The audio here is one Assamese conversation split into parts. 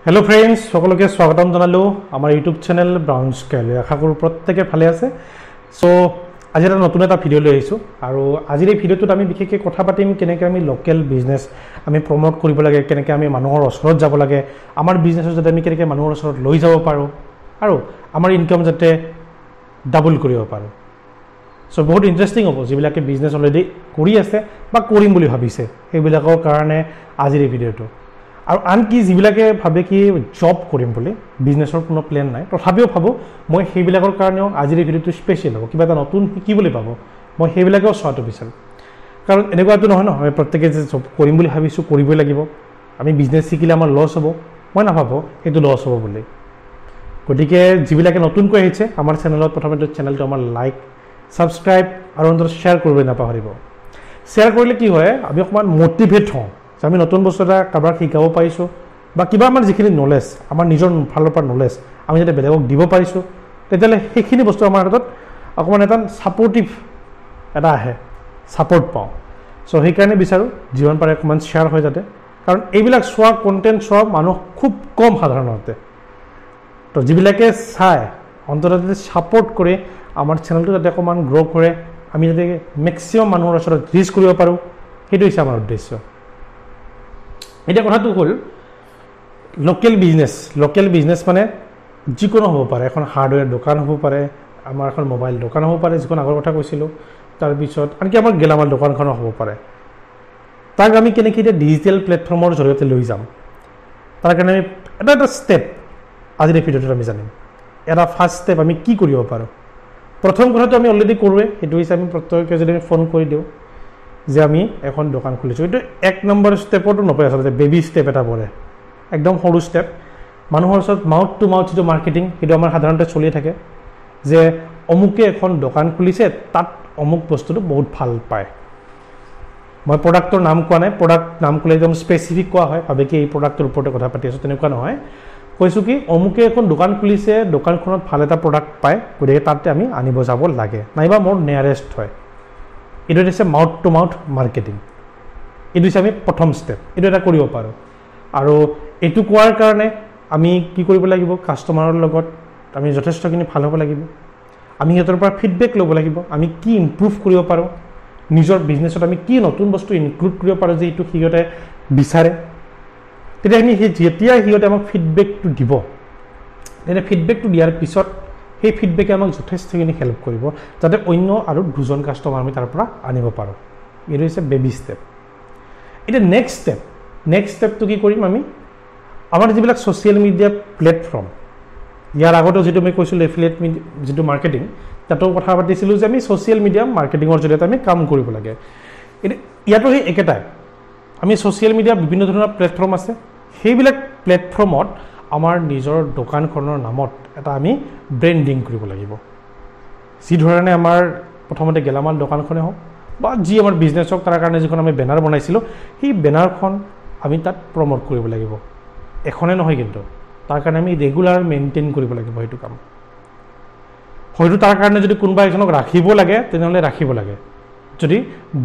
हेलो फ्रेंड्स সকলকে স্বাগতম জানালো আমাৰ ইউটিউব চ্যানেল ব্ৰাউন স্কেল আশা কৰো প্ৰত্যেকে ভালে আছে সো আজি এটা নতুন এটা ভিডিও লৈ আহিছো আৰু আজিৰ এই ভিডিওটোত আমি বিশেষকৈ কথা পাতিম কেনেকৈ আমি লোকেল বিজনেস আমি প্ৰমোট কৰিব লাগে কেনেকৈ আমি মানুহৰ ওচৰত যাব লাগে আমাৰ বিজনেসৰ যাতে আমি কেনেকৈ মানুহৰ ওচৰত লৈ যাব পাৰো আৰু আমাৰ ইনকাম যাতে ডাবল কৰিব পাৰো সো বহুত ইন্টাৰেষ্টিং হ'ব যিবিলাকে বিজনেস অলৰেডি কৰি আছে বা কৰিম বুলি ভাবিছে সেইবিলাকৰ কাৰণে আজিৰ এই ভিডিওটো আৰু আনকি যিবিলাকে ভাবে কি জব কৰিম বুলি বিজনেসৰ কোনো প্ল্যান নাই তথাপিও ভাবো মই সেইবিলাকৰ কাৰণেও আজিৰ এই ভিডিওটো স্পেশাল হ'ব কিবা এটা নতুন শিকিবলৈ পাব মই সেইবিলাকেও চোৱাটো বিচাৰো কাৰণ এনেকুৱাটো নহয় নহয় প্ৰত্যেককে যে জব কৰিম বুলি ভাবিছো কৰিবই লাগিব আমি বিজনেস শিকিলে আমাৰ লছ হ'ব মই নাভাবো এটো লছ হ'ব বুলি গতিকে যিবিলাকে নতুনকৈ আহিছে আমাৰ চেনেলত প্ৰথমতে চেনেলটো আমাৰ লাইক সাবস্ক্ৰাইব আৰু অন্তত শেয়াৰ কৰিব নাপাহৰিব শেয়াৰ কৰিলে কি হয় আমি অকমান মোটিভেট হওঁ আমি নতুন বস্তু এটা কাবাৰ শিকাব পাৰিছো বা কিবা আমাৰ যিখিনি নলেজ আমাৰ নিজৰ ফালৰ পৰা নলেজ আমি যদি বেলেগক দিব পাৰিছো তেতিয়ালে সেইখিনি বস্তু আমাৰ হাতত অকমান এটা সাপোৰ্টিভ এটা আহে সাপোৰ্ট পাওঁ সো সেইকাৰণে বিচাৰো জীৱন পাৰে অকমান শেয়াৰ হৈ যাতে কাৰণ এইবিলাক সোৱা কন্টেন্ট সোৱা মানুহ খুব কম সাধাৰণতে তো যিবিলাকে চাই অন্তততে সাপোৰ্ট কৰে আমাৰ চেনেলটো যাতে অকমান গ্ৰো কৰে আমি যাতে ম্যাক্সিমাম মানুহৰ ওচৰত ৰিচ কৰিব পাৰো সেইটো হৈছে আমাৰ উদ্দেশ্য এটা কথাটো হল লোকেল বিজনেস মানে যিকোনো হ'ব পাৰে এখন হাৰ্ডওয়্যাৰ দোকান হ'ব পাৰে আমাৰ এখন মোবাইল দোকান হ'ব পাৰে যিকোনো আগৰ কথা কৈছিলো তাৰ পিছত আনকি আমাৰ গেলামাল দোকানখন হ'ব পাৰে তাক আমি কেনেকৈ এটা ডিজিটাল প্ল্যাটফৰ্মৰ জৰিয়তে লৈ যাম তাৰ কাৰণে এটা ষ্টেপ আজিৰ ভিডিওটোত আমি জানিম এটা ফাৰ্স্ট ষ্টেপ আমি কি কৰিব পাৰো প্ৰথম কথাটো আমি অলৰেডি কৰোৱে সেইটো হৈছে আমি প্ৰত্যেককে যদি ফোন কৰি দিও যে আমি এখন দোকান খুলিছো এটা এক নম্বৰ ষ্টেপটো নপৰে আসলে বেবি ষ্টেপ এটা পৰে একদম সৰু ষ্টেপ মানুহৰ ওচৰত মাউথ টু মাউথ যেটো মাৰ্কেটিং সেইটো আমাৰ সাধাৰণতে চলি থাকে যে অমুকে এখন দোকান খুলিছে তাত অমুক বস্তুটো বহুত ভাল পায় মই প্ৰডাক্টৰ নাম কোৱা নাই প্ৰডাক্ট নাম কলে একদম স্পেসিফিক কোৱা হয় ভাবে কি এই প্ৰডাক্টৰ ওপৰতে কথা পাতি আছো তেনেকুৱা নহয় কৈছো কি অমুকে এখন দোকান খুলিছে দোকানখনত ভাল এটা প্ৰডাক্ট পায় গতিকে তাতে আমি আনিব যাব লাগে নাইবা মোৰ নিয়াৰেষ্ট হয় এটা হৈছে মাউথ টু মাউথ মাৰ্কেটিং এটা হৈছে আমি প্ৰথম ষ্টেপ এটা এটা কৰিব পাৰো আৰু এটো কোৱাৰ কাৰণে আমি কি কৰিব লাগিব কাস্টমাৰৰ লগত আমি যথেষ্টখিনি ভাল হ'ব লাগিব আমি হেতৰ পৰা ফিডবেক ল'ব লাগিব আমি কি ইমপ্ৰুভ কৰিব পাৰো নিজৰ বিজনেছত আমি কি নতুন বস্তু ইনক্লুড কৰিব পাৰো যে এটো হিগতে বিচাৰে তেতিয়া আমি যেতিয়া হিগতে আমাক ফিডবেকটো দিব তেনে ফিডবেকটো দিয়াৰ পিছত সেই ফিডবেকে আমাক যথেষ্টখিনি হেল্প কৰিব যাতে অন্য আৰু দুজন কাস্টমাৰ আমি তাৰ পৰা আনিব পাৰো এটো হৈছে বেবি ষ্টেপ এটা নেক্সট ষ্টেপটো কি কৰিম আমি আমাৰ যিবিলাক সোশ্যাল মিডিয়া প্ল্যাটফৰ্ম ইয়াৰ আগতে যেটো মই কৈছিল এফিলিয়েট যেটো মাৰ্কেটিং তাতো কথা পাতিছিলো যে আমি সোশ্যাল মিডিয়া মাৰ্কেটিংৰ জৰিয়তে আমি কাম কৰিব লাগে ইয়াতো সেই একেটাই আমি সোশ্যাল মিডিয়া বিভিন্ন ধৰণৰ প্ল্যাটফৰ্ম আছে সেইবিলাক প্ল্যাটফৰ্মত আমাৰ নিজৰ দোকানখনৰ নামত এটা আমি ব্ৰেন্ডিং কৰিব লাগিব যি ধৰণে আমাৰ প্ৰথমতে গেলামাল দোকানখনে হওক বা যি আমাৰ বিজনেস হওক তাৰ কাৰণে যিখন আমি বেনাৰ বনাইছিলো সেই বেনাৰখন আমি তাত প্ৰমোট কৰিব লাগিব এখনে নহয় কিন্তু তাৰ কাৰণে আমি ৰেগুলাৰ মেইনটেইন কৰিব লাগিব সেইটো কাম হয়তো তাৰ কাৰণে যদি কোনবা একজনক ৰাখিব লাগে তেনেহলে ৰাখিব লাগে যদি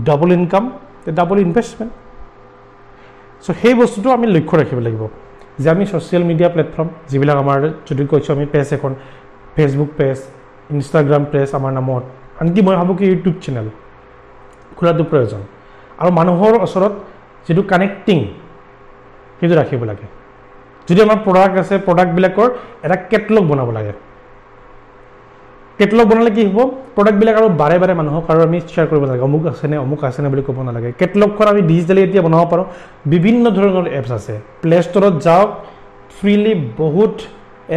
ডাবল ইনকাম তে ডাবল ইনভেষ্টমেন্ট সো সেই বস্তুটো আমি লক্ষ্য ৰাখিব লাগিব যে আমি সোশ্যাল মিডিয়া প্ল্যাটফৰ্ম যিবিলাক আমাৰ যদি কৈছো আমি পেজ এখন ফেসবুক পেজ ইনষ্টাগ্ৰাম পেজ আমাৰ নামত আনকি মই ভাবো কি ইউটিউব চেনেল খোলাটো প্ৰয়োজন আৰু মানুহৰ ওচৰত যেটো কানেক্টিং সেইটো ৰাখিব লাগে যদি আমাৰ প্ৰডাক্ট আছে প্ৰডাক্ট বিলাকৰ এটা কেটালগ বনাব লাগে কেটালগ বনালে কি হ'ব প্ৰডাক্ট বিলাক আৰু বাৰে বাৰে মানুহক আৰু আমি শেয়াৰ কৰিব লাগে অমুক আছে নে বুলি ক'ব নালাগে কেটালগখন আমি ডিজিটালি এতিয়া বনাব পাৰো বিভিন্ন ধৰণৰ এপছ আছে প্লে ষ্টৰত যাওক ফ্ৰীলি বহুত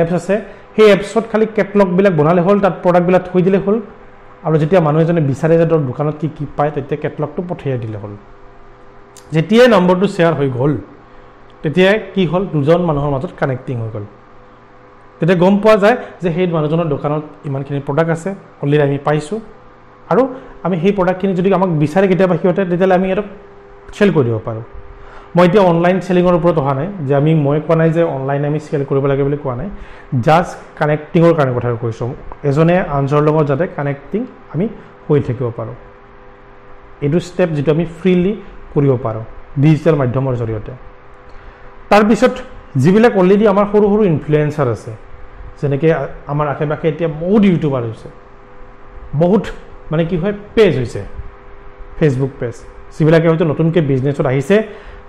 এপছ আছে সেই এপছত খালি কেটালগ বিলাক বনালে হ'ল তাত প্ৰডাক্ট বিলাক থৈ দিলে হ'ল আৰু যেতিয়া মানুহ এজনে বিচাৰে যে তোৰ দোকানত কি কি পায় তেতিয়া কেটালগটো পঠিয়াই দিলে হ'ল যেতিয়া নম্বৰটো শেয়াৰ হৈ গ'ল তেতিয়া কি হ'ল দুজন মানুহৰ মাজত কানেক্টিং হৈ গ'ল তেতিয়া গম পোৱা যায় যে সেই মানুহজনৰ দোকানত ইমানখিনি প্ৰডাক্ট আছে অলৰেডি আমি পাইছো আৰু আমি সেই প্ৰডাক্টখিনি যদি আমাক বিচাৰে কেতিয়াবা হিয়তে তেতিয়ালে আমি এটা চেল কৰি দিব পাৰো মই এতিয়া অনলাইন সেলিংৰ ওপৰত অহা নাই যে মই কোৱা নাই যে অনলাইন আমি সেল কৰিব লাগে বুলি কোৱা নাই জাস্ট কানেক্টিংৰ কাৰণে কথা কৈছো এজনে আনজৰ লগত যাতে কানেক্টিং আমি হৈ থাকিব পাৰো এটো ষ্টেপ যেটো আমি ফ্ৰীলি কৰিব পাৰো ডিজিটাল মাধ্যমৰ জৰিয়তে তাৰ পিছত যিবিলাক অলৰেডি আমাৰ সৰু সৰু ইনফ্লুৱেঞ্চাৰ আছে, যেনেকৈ আমাৰ আশে পাশে এতিয়া বহুত ইউটিউবাৰ হৈছে, বহুত মানে কি হয় পেজ হৈছে, ফেচবুক পেজ, যিবিলাকে হয়তো নতুনকৈ বিজনেছত আহিছে,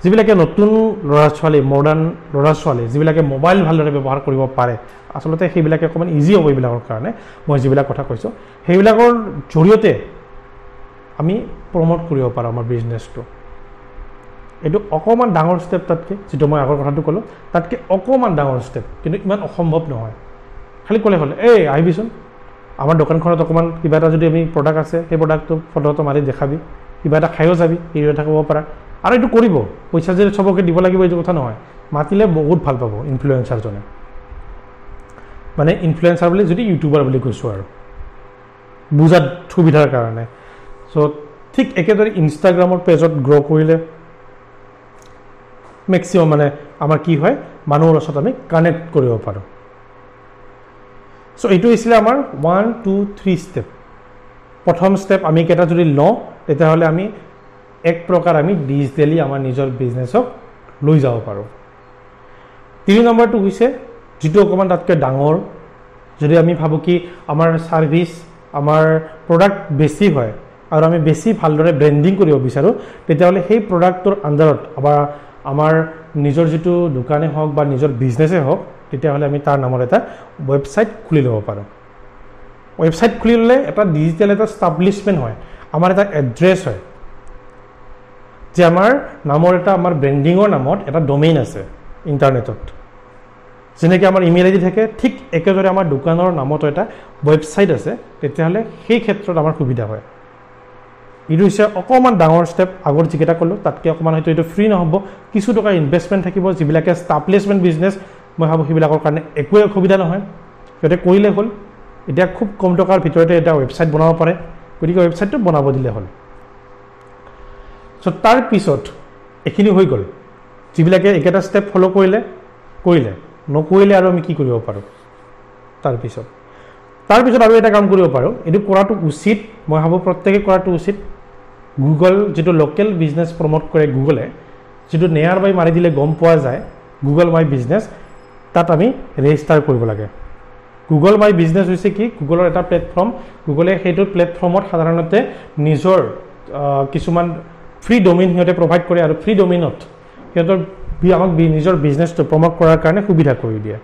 যিবিলাকে নতুন ল'ৰা ছোৱালী, মডাৰ্ণ ল'ৰা ছোৱালী, যিবিলাকে মোবাইল ভালদৰে ব্যৱহাৰ কৰিব পাৰে, আচলতে সেইবিলাকে অকণমান ইজি হ'ব এইবিলাকৰ কাৰণে মই যিবিলাক কথা কৈছোঁ, সেইবিলাকৰ জৰিয়তে আমি প্ৰমোট কৰিব পাৰোঁ আমাৰ বিজনেছটো। এইটো অকণমান ডাঙৰ ষ্টেপ তাতকৈ, যিটো মই আগৰ কথাটো ক'লোঁ, তাতকৈ অকণমান ডাঙৰ ষ্টেপ, কিন্তু ইমান অসম্ভৱ নহয়। খালি ক'লে হ'লে আহিবিচোন আমাৰ দোকানখনত অকণমান কিবা এটা যদি আমি প্ৰডাক্ট আছে, সেই প্ৰডাক্টটো ফটোটো মাৰি দেখাবি, কিবা এটা খায়ো যাবি, এই কথা ক'ব পাৰা। আৰু এইটো কৰিব, পইচা যে চবকে দিব লাগিব এইটো কথা নহয়, মাতিলে বহুত ভাল পাব ইনফ্লুৱেঞ্চাৰজনে। মানে ইনফ্লুৱেঞ্চাৰ বুলি যদি ইউটিউবাৰ বুলি কৈছোঁ আৰু বুজাত সুবিধাৰ কাৰণে। চ' ঠিক একেদৰে ইনষ্টাগ্ৰামৰ পেজত গ্ৰ' কৰিলে মেক্সিমাম মানে আমাৰ কি হয়, মানুহৰ ওচৰত আমি কানেক্ট কৰিব পাৰোঁ। চ' এইটো হৈছিলে আমাৰ 1, 2, 3 ষ্টেপ। প্ৰথম ষ্টেপ আমি কেইটা যদি লওঁ, তেতিয়াহ'লে আমি এক প্ৰকাৰ আমি ডিজিটেলি আমাৰ নিজৰ বিজনেছক লৈ যাব পাৰোঁ। 3 নম্বৰটো হৈছে যিটো অকণমান তাতকৈ ডাঙৰ, যদি আমি ভাবোঁ কি আমাৰ ছাৰ্ভিচ, আমাৰ প্ৰডাক্ট বেছি হয় আৰু আমি বেছি ভালদৰে ব্ৰেণ্ডিং কৰিব বিচাৰোঁ, তেতিয়াহ'লে সেই প্ৰডাক্টটোৰ আণ্ডাৰত আমাৰ নিজৰ যিটো দোকানেই হওক বা নিজৰ বিজনেছেই হওক, তেতিয়াহ'লে আমি তাৰ নামৰ এটা ৱেবছাইট খুলি ল'ব পাৰোঁ। ৱেবছাইট খুলি ল'লে এটা ডিজিটেল এটা ষ্টাব্লিছমেণ্ট হয়, আমাৰ এটা এড্ৰেছ হয়, যে আমাৰ নামৰ এটা, আমাৰ ব্ৰেণ্ডিঙৰ নামত এটা ডমেইন আছে ইণ্টাৰনেটত। যেনেকৈ আমাৰ ইমেইল আইডি থাকে, ঠিক একেদৰে আমাৰ দোকানৰ নামতো এটা ৱেবছাইট আছে, তেতিয়াহ'লে সেই ক্ষেত্ৰত আমাৰ সুবিধা হয়। এইটো হৈছে অকণমান ডাঙৰ ষ্টেপ, আগৰ যিকেইটা ক'লোঁ তাতকৈ অকণমান হয়তো এইটো ফ্ৰী নহ'ব, কিছু টকা ইনভেষ্টমেণ্ট থাকিব। যিবিলাকে ষ্টাব্লিছমেণ্ট বিজনেছ, মই ভাবোঁ সেইবিলাকৰ কাৰণে একোৱে অসুবিধা নহয়, সিহঁতে কৰিলে হ'ল। এতিয়া খুব কম টকাৰ ভিতৰতে এটা ৱেবছাইট বনাব পাৰে, গতিকে ৱেবছাইটটো বনাব দিলে হ'ল। চ' তাৰপিছত এইখিনি হৈ গ'ল, যিবিলাকে একেটা ষ্টেপ ফ'ল' কৰিলে, নকৰিলে আৰু আমি কি কৰিব পাৰোঁ। তাৰপিছত আৰু এটা কাম কৰিব পাৰোঁ, এইটো কৰাটো উচিত, মই ভাবোঁ প্ৰত্যেকে কৰাটো উচিত। গুগল যিটো লোকেল বিজনেছ প্ৰমোট কৰে, গুগলে যিটো নিয়াৰ বাই মাৰি দিলে গম পোৱা যায়, গুগল মাই বিজনেছ, তাত আমি ৰেজিষ্টাৰ কৰিব লাগে। গুগল মাই বিজনেছ হৈছে কি, গুগলৰ এটা প্লেটফৰ্ম। গুগলে সেইটো প্লেটফৰ্মত সাধাৰণতে নিজৰ কিছুমান ফ্ৰী ডমেইন সিহঁতে প্ৰভাইড কৰে, আৰু ফ্ৰী ডমেইনত সিহঁতৰ আমাক নিজৰ বিজনেছটো প্ৰমোট কৰাৰ কাৰণে সুবিধা কৰি দিয়ে।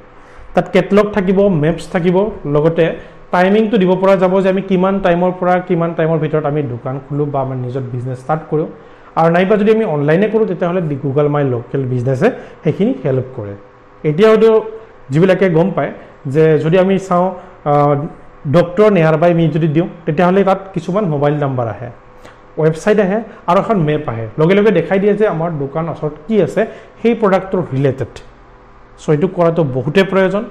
তাত কেটলগ থাকিব, মেপছ থাকিব, লগতে টাইমিংটো দিব পৰা যাব যে আমি কিমান টাইমৰ পৰা কিমান টাইমৰ ভিতৰত আমি দোকান খোলোঁ বা আমাৰ নিজৰ বিজনেছ ষ্টাৰ্ট কৰোঁ। আৰু নাইবা যদি আমি অনলাইনে কৰোঁ, তেতিয়াহ'লে গুগল মাই লোকেল বিজনেছে সেইখিনি হেল্প কৰে। এতিয়া হয়তো যিবিলাকে গম পায় যে যদি আমি চাওঁ ডক্টৰ নিয়াৰ বাই মি যদি দিওঁ, তেতিয়াহ'লে তাত কিছুমান মোবাইল নাম্বাৰ আহে, ৱেবছাইট আহে, আৰু এখন মেপ আহে, লগে লগে দেখাই দিয়ে যে আমাৰ দোকান ওচৰত কি আছে সেই প্ৰডাক্টৰ ৰিলেটেড। চ' এইটো কৰাটো বহুতেই প্ৰয়োজন,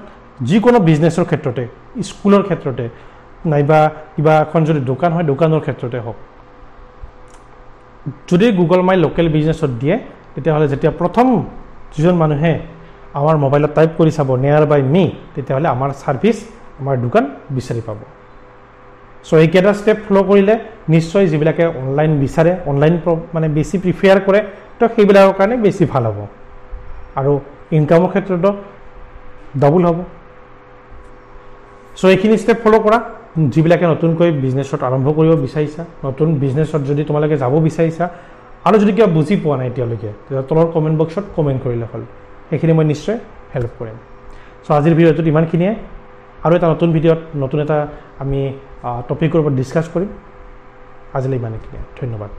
যিকোনো বিজনেছৰ ক্ষেত্ৰতে, স্কুলৰ ক্ষেত্ৰতে, নাইবা কিবা এখন যদি দোকান হয় দোকানৰ ক্ষেত্ৰতে হওক। যদি গুগল মাই লোকেল বিজনেছত দিয়ে, তেতিয়াহ'লে যেতিয়া প্ৰথম যিজন মানুহে আমাৰ মোবাইলত টাইপ কৰি চাব নিয়াৰ বাই মি, তেতিয়াহ'লে আমাৰ ছাৰ্ভিচ, আমাৰ দোকান বিচাৰি পাব। চ' এইকেইটা ষ্টেপ ফ'ল' কৰিলে নিশ্চয় যিবিলাকে অনলাইন বিচাৰে, অনলাইন মানে বেছি প্ৰিফেয়াৰ কৰে, তো সেইবিলাকৰ কাৰণে বেছি ভাল হ'ব, আৰু ইনকামৰ ক্ষেত্ৰতো ডাবল হ'ব। চ' এইখিনি ষ্টেপ ফ'ল' কৰা, যিবিলাকে নতুনকৈ বিজনেছত আৰম্ভ কৰিব বিচাৰিছা, নতুন বিজনেছত যদি তোমালোকে যাব বিচাৰিছা, আৰু যদি কিবা বুজি পোৱা নাই এতিয়ালৈকে, তেতিয়া তলৰ কমেণ্ট বক্সত কমেণ্ট কৰিলে হ'ল, সেইখিনি মই নিশ্চয় হেল্প কৰিম। চ' আজিৰ ভিডিঅ'টোত ইমানখিনিয়ে, আৰু এটা নতুন ভিডিঅ'ত নতুন এটা আমি টপিকৰ ওপৰত ডিছকাছ কৰিম। আজিলৈ ইমানখিনিয়ে, ধন্যবাদ।